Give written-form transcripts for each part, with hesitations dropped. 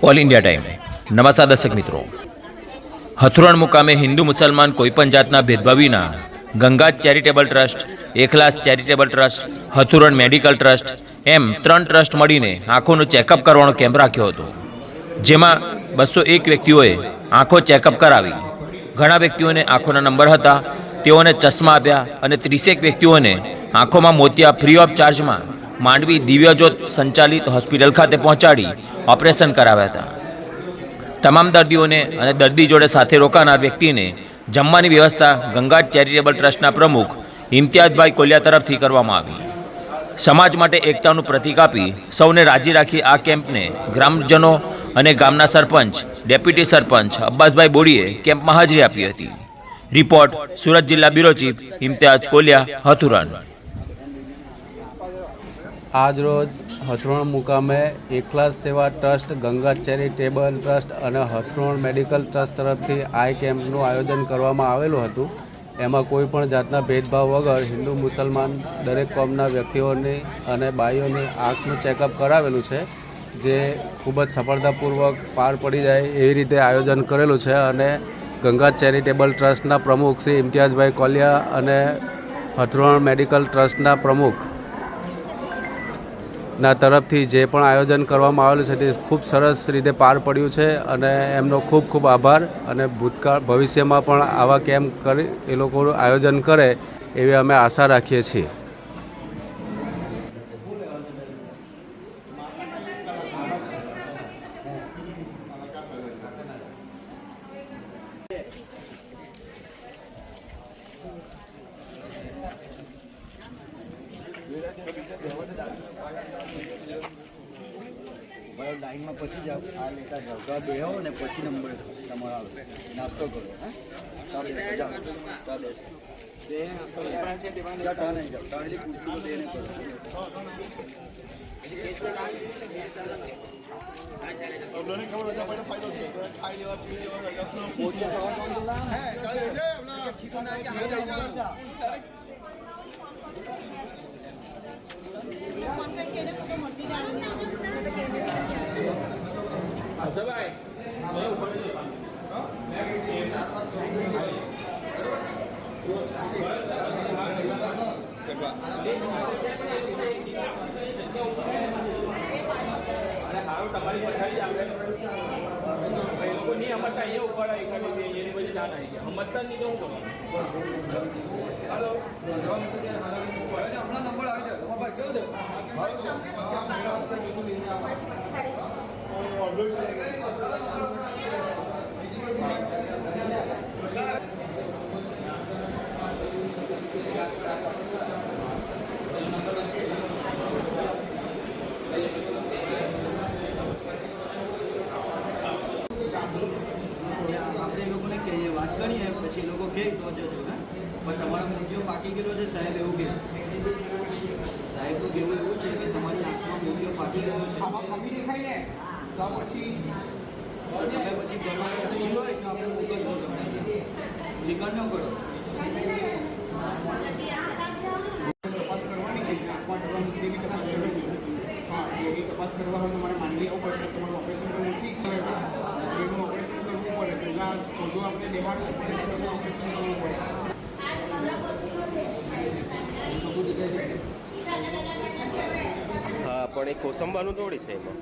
All India time નમસ્કાર દર્શક મિત્રો, હથુરણ મુકામે હિન્દુ મુસલમાન કોઈપણ જાતના ભેદભાવ વિના Ganga charitable trust, Eklas charitable trust, Hathuran medical trust એમ 3 ટ્રસ્ટ મળીને આંખોનું ચેકઅપ કરવાનો કેમ્પ રાખ્યો હતો, જેમાં 201 વ્યક્તિઓએ આંખો ચેકઅપ કરાવી. ઘણા વ્યક્તિઓને આંખોના નંબર હતા, તેઓને ચશ્મા આપ્યા અને 30 વ્યક્તિઓને આંખોમાં મોતિયા ફ્રી ઓફ ચાર્જમાં માંડવી દિવ્યજ્યોત સંચાલિત હોસ્પિટલ ખાતે પહોંચાડી ઓપરેશન કરાવ્યા હતા. તમામ દર્દીઓને અને દર્દી જોડે સાથે રોકાનાર વ્યક્તિને જમવાની વ્યવસ્થા ગંગા ચેરિટેબલ ટ્રસ્ટના પ્રમુખ ઇમ્તિયાઝભાઈ કોલિયા તરફથી કરવામાં આવી. સમાજ માટે એકતાનું પ્રતીક આપી સૌને રાજી રાખી આ કેમ્પને ગ્રામજનો અને ગામના સરપંચ, ડેપ્યુટી સરપંચ અબ્બાસભાઈ બોડીએ કેમ્પમાં હાજરી આપી હતી. રિપોર્ટ સુરત જિલ્લા બ્યુરો ચીફ ઇમ્તિયાઝ કોલિયા, હથુરણ. આજ રોજ હથુરણ મુકામે એકલાસ સેવા ટ્રસ્ટ, ગંગા ચેરિટેબલ ટ્રસ્ટ અને હથુરણ મેડિકલ ટ્રસ્ટ તરફથી આ કેમ્પનું આયોજન કરવામાં આવેલું હતું. એમાં કોઈ પણ જાતના ભેદભાવ વગર હિન્દુ મુસલમાન દરેક કોમના વ્યક્તિઓની અને બાઈઓની આંખનું ચેકઅપ કરાવેલું છે, જે ખૂબ જ સફળતાપૂર્વક પાર પડી જાય એવી રીતે આયોજન કરેલું છે. અને ગંગા ચેરિટેબલ ટ્રસ્ટના પ્રમુખ શ્રી ઇમ્તિયાઝભાઈ કોલિયા અને હથુરણ મેડિકલ ટ્રસ્ટના પ્રમુખ ના તરફથી જે પણ આયોજન કરવામાં આવેલું છે તે ખૂબ સરસ રીતે પાર પડ્યું છે અને એમનો ખૂબ ખૂબ આભાર. અને ભવિષ્યમાં પણ આવા કેમ્પ કરી એ લોકો આયોજન કરે એવી અમે આશા રાખીએ છીએ. લાઈનમાં પછી જાઓ, આ લેતા જાઓ, તો બેહો ને પછી નંબર તમારો આવે, નાસ્તો કરો. આપણે એ લોકોને કહીએ, વાત કરીએ, પછી એ લોકો કહે તો જજો. પણ તમારો મોતિયો પાકી ગયેલો છે સાહેબ, એવું કહે. સાહેબનું કહેવું એવું છે કે તમારી આંખમાં મોતિયો પાકી ગયો છે. દેખાય ને તો પછી તમે પછી ભણવાનું નથી હોય તો આપણે મોકલશો. તમે નિકાલ ન કરો. તપાસ કરવાની છે, આંખમાં ડરવાની તેવી તપાસ કરવી છે. હા, એ તપાસ કરવા હોય તમારે માંડવી આવવું પડે. તમારું ઓપરેશન કરવું ઠીક કરે છે, એનું ઓપરેશન કરવું પડે. પહેલાં બધું આપણે દેખાડવું પડે, ઓપરેશન કરવું પડે. હા, પણ એ કોસંબાનું થોડી છે એમાં.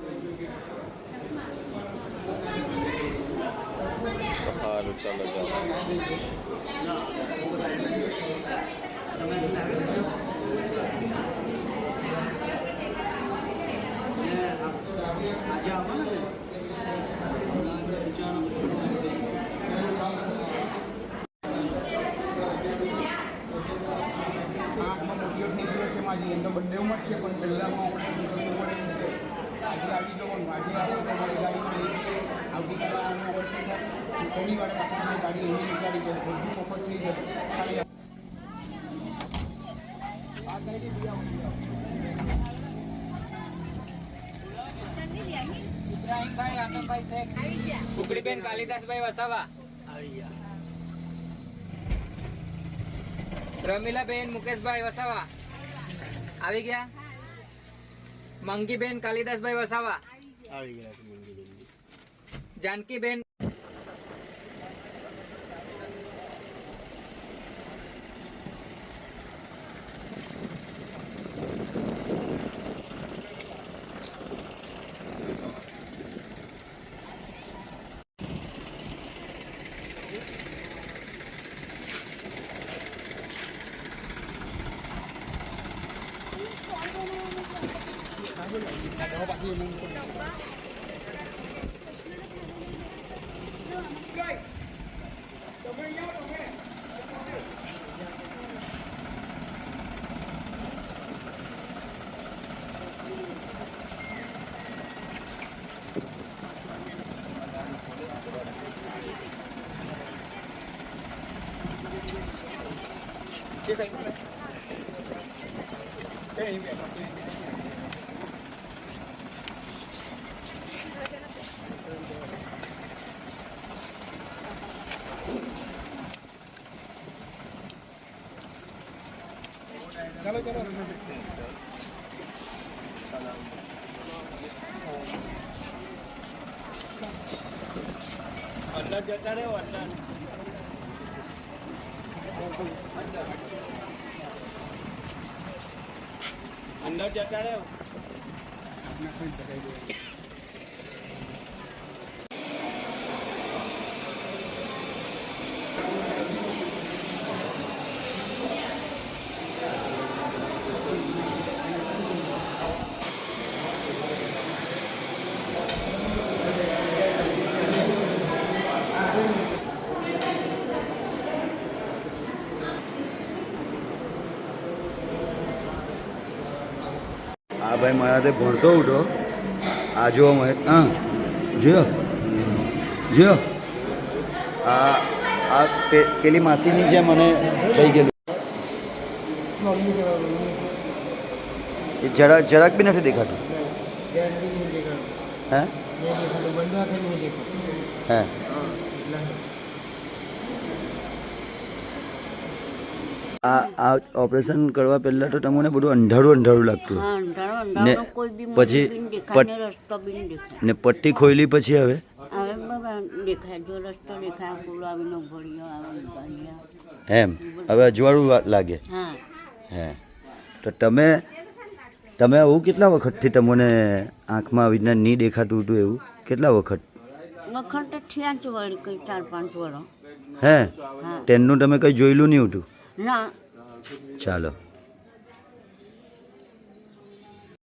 સારું, ચાલો જાઓ. તમે એટલે આવેલા છો આજે આવવાના ને આંખમાં મોતિયો થઈ ગયો છે માજી, એમ તો બંનેમાં જ છે, પણ પહેલાંમાં ઓપરેશન કરવું પડે એમ છે. આજે આવી જવાનું, આજે આપણે તમારી ગાડી લઈ જઈએ, આવતીકાલે આનું ઓપરેશન થાય, શનિવારે પાછી તમારી ગાડી એવી નીકળી જાય, બધું મફત થઈ જશે. ખાલી આ ગાડી બી ઇબ્રાહીમભાઈ આનંદભાઈ શેખ, કુકડીબેન કાલિદાસભાઈ વસાવા, રમીલાબેન મુકેશભાઈ વસાવા આવી ગયા, મંગીબેન કાલિદાસભાઈ વસાવા આવી ગયા, જાનકીબેન અંદર જતા રહ્યો. આ ભાઈ મારા તે ભણતો ઉઠો આ જો હા જો જો આ પેલી માસીની જે મને થઈ ગયેલું એ જરાક બી નથી દેખાતું હે હે આ ઓપરેશન કરવા પહેલાં તો તમને બધું અંધારું લાગતું ને પછી ને પટ્ટી ખોઈલી પછી હવે એમ હવે અજવાળું લાગે હે તો તમે આવું કેટલા વખતથી તમને આંખમાં આવી રીતના નહીં દેખાતું હતું એવું કેટલા વખત હે તેનું તમે કંઈ જોયેલું નહીં હતું ના ચાલો